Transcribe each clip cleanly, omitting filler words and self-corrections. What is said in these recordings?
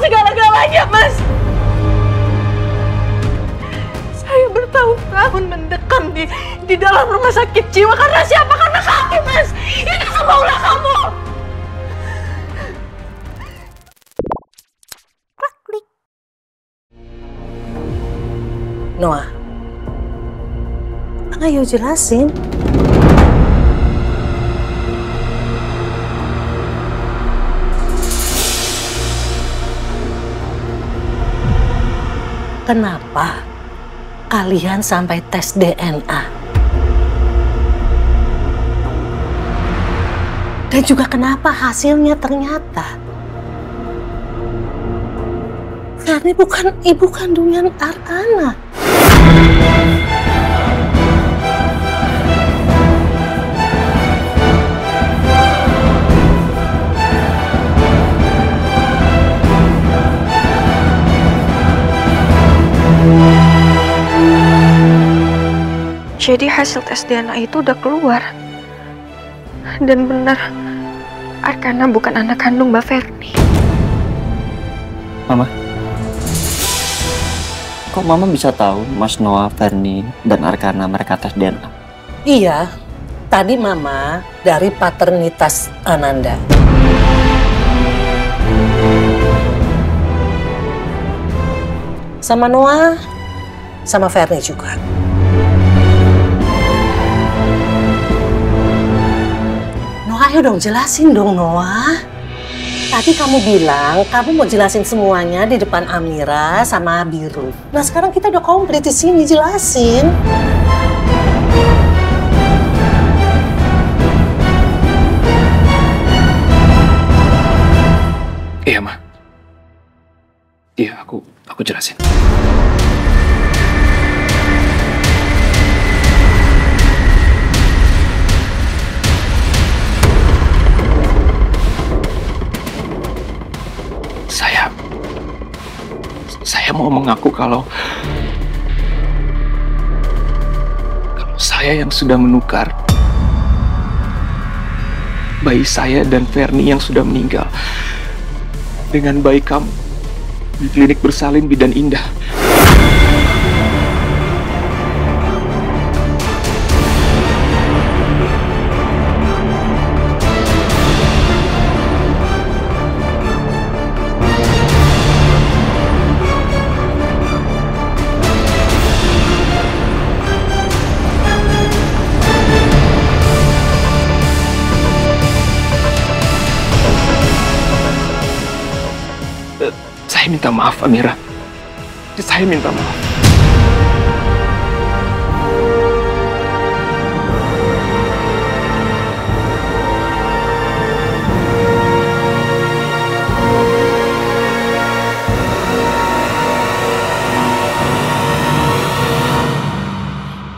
segala-galanya, Mas. Saya bertahun-tahun mendekam di dalam rumah sakit jiwa karena siapa? Karena kamu, Mas. Itu semua ulah kamu. Klik. Noah, ayo jelasin. Kenapa kalian sampai tes DNA? Dan juga kenapa hasilnya ternyata Ferni bukan ibu kandungnya Arkana. Jadi hasil tes DNA itu udah keluar. Dan benar, Arkana bukan anak kandung Mbak Ferni. Mama, kok Mama bisa tahu Mas Noah, Ferni, dan Arkana mereka tes DNA? Iya, tadi Mama dari paternitas Ananda. Sama Noah, sama Ferni juga. Noah, ayo dong jelasin dong, Noah. Tadi kamu bilang kamu mau jelasin semuanya di depan Amira sama Biru. Nah sekarang kita udah komplit di sini, jelasin. Iya, Ma. Iya, aku jelasin. Saya mau mengaku kalau saya yang sudah menukar bayi saya dan Ferni yang sudah meninggal dengan bayi kamu di klinik bersalin Bidan Indah. Saya minta maaf, Amira. Saya minta maaf.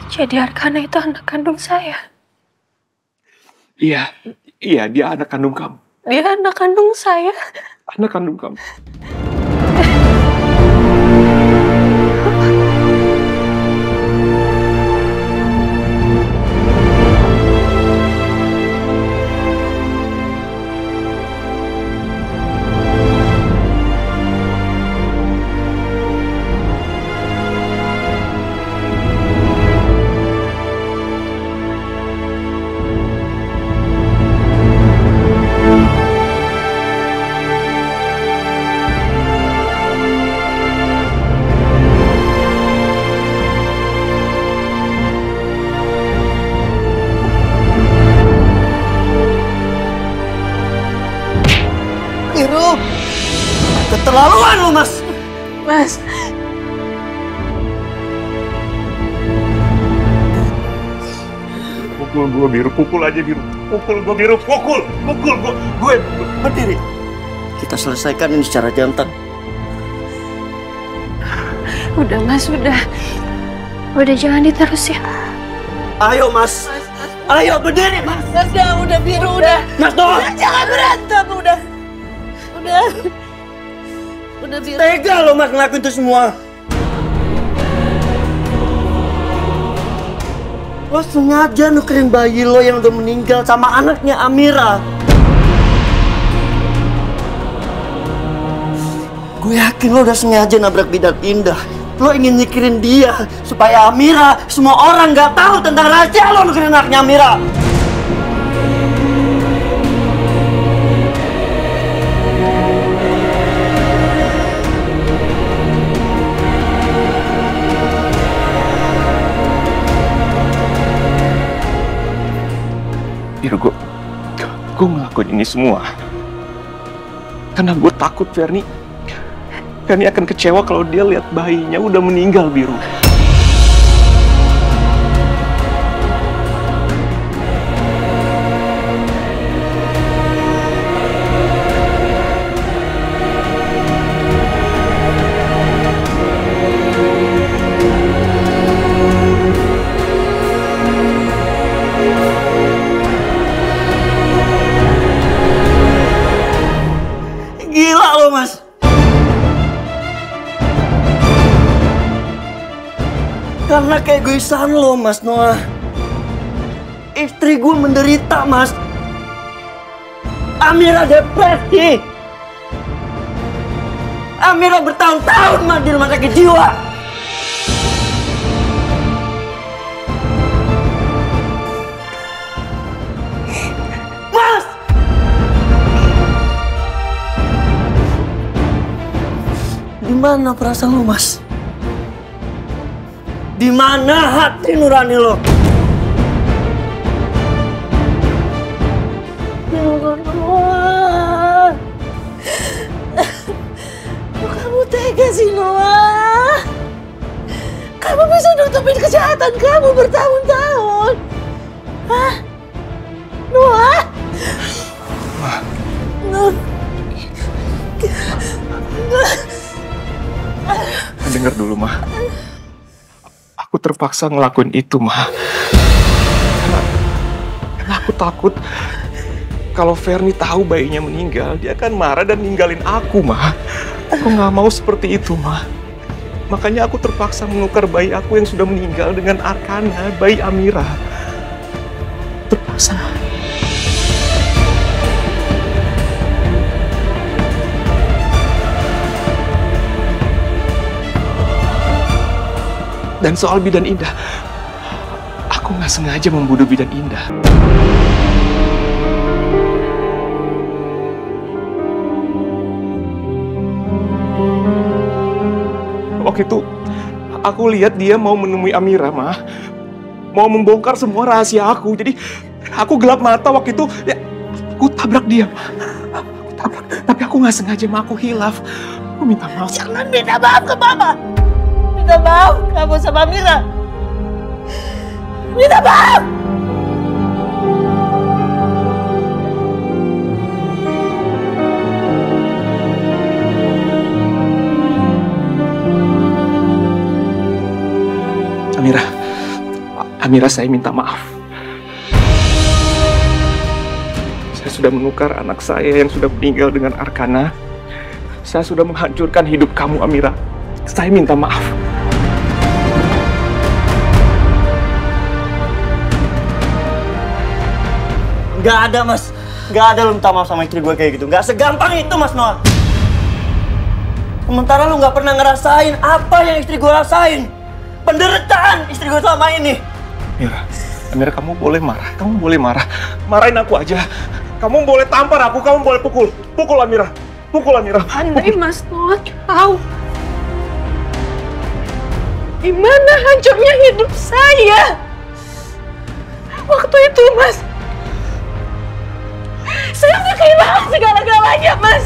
Jadi Arkana itu anak kandung saya. Iya, dia anak kandung kamu. Dia anak kandung saya. Anak kandung kamu. Biru, keterlaluan lu, Mas. Mas, Pukul gue, Biru. Pukul aja, Biru. Pukul gue, Biru. Pukul gue. Berdiri. Kita selesaikan ini secara jantan. udah Mas, udah. Udah jangan diterusin. Ayo, Mas. Ayo, berdiri, Mas. Udah Biru, udah. Mas Noah. Jangan berantem, udah. Udah Biru. Tega lo, Mas, ngelakuin itu semua. Lo sengaja nukerin bayi lo yang udah meninggal sama anaknya Amira. Gue yakin lo udah sengaja nabrak Bidan Indah. Lo ingin nyikirin dia supaya Amira, semua orang nggak tahu tentang rahasia lo nyikirin anaknya Amira. Biar gue ngelakuin ini semua karena gue takut Ferni akan kecewa kalau dia lihat bayinya udah meninggal, Biru. Gila lo, Mas. Karena keegoisan lo, Mas Noah. Istri gue menderita, Mas. Amira depresi. Amira bertahun-tahun mah di rumah sakit jiwa. Mas! Di mana perasaan lo, Mas? Di mana hati nurani lo? Ya Allah, kok kamu tega sih, Noah? Kamu bisa nutupin kejahatan kamu bertahun-tahun. Hah? Noah? Dengar dulu, Ma. Aku terpaksa ngelakuin itu, Ma. Karena aku takut kalau Ferni tahu bayinya meninggal, dia akan marah dan ninggalin aku, Ma. Aku nggak mau seperti itu, Ma. Makanya aku terpaksa menukar bayi aku yang sudah meninggal dengan Arkana, bayi Amira. Terpaksa. Dan soal Bidan Indah, aku nggak sengaja membunuh Bidan Indah. Waktu itu, aku lihat dia mau menemui Amira, Ma. Mau membongkar semua rahasia aku. Jadi, aku gelap mata waktu itu. Ya, aku tabrak dia, Ma. Aku tabrak. Tapi aku nggak sengaja, Ma. Aku hilaf. Aku minta maaf. Jangan minta maaf ke Mama. Minta maaf kamu sama Amira. Minta maaf. Amira, saya minta maaf. Saya sudah menukar anak saya yang sudah meninggal dengan Arkana. Saya sudah menghancurkan hidup kamu, Amira. Saya minta maaf. Gak ada, Mas. Gak ada lu minta maaf sama istri gue kayak gitu. Gak segampang itu, Mas Noah. Sementara lu gak pernah ngerasain apa yang istri gue rasain. Penderitaan istri gue selama ini. Amira, kamu boleh marah. Kamu boleh marah. Marahin aku aja. Kamu boleh tampar aku. Kamu boleh pukul. Pukul Amira. Pukul Amira. Andai Mas Noah tahu gimana hancurnya hidup saya waktu itu, Mas. Saya udah kehilangan segala-galanya, Mas.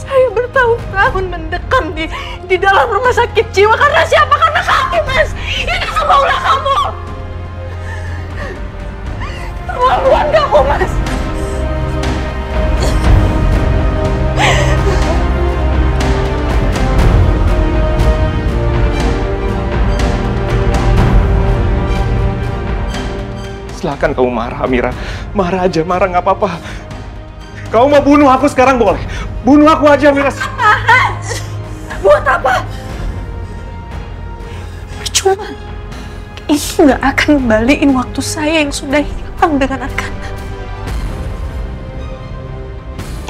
Saya bertahun-tahun mendekam di dalam rumah sakit jiwa karena siapa? Karena kamu, Mas. Ini semua ulah kamu. Terlaluan kamu, Mas. Silahkan kamu marah, Amira. Marah aja, marah nggak apa-apa. Kamu mau bunuh aku sekarang boleh. Bunuh aku aja, Amira. Buat apa? Percuma. Itu nggak akan kembaliin waktu saya yang sudah hilang dengan Arkana.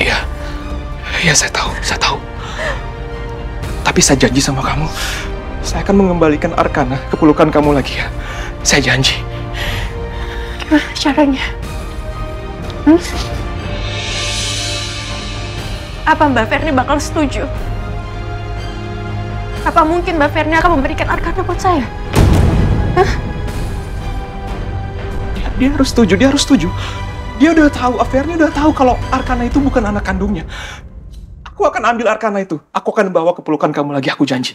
Iya, Ya, saya tahu, saya tahu. Tapi saya janji sama kamu, saya akan mengembalikan Arkana ke pelukan kamu lagi ya. Saya janji. Gimana caranya? Apa Mbak Ferni bakal setuju? Apa mungkin Mbak Ferni akan memberikan Arkana buat saya? Dia harus setuju, dia harus setuju. Dia udah tahu, Ferni udah tahu kalau Arkana itu bukan anak kandungnya. Aku akan ambil Arkana itu. Aku akan bawa ke pelukan kamu lagi, aku janji.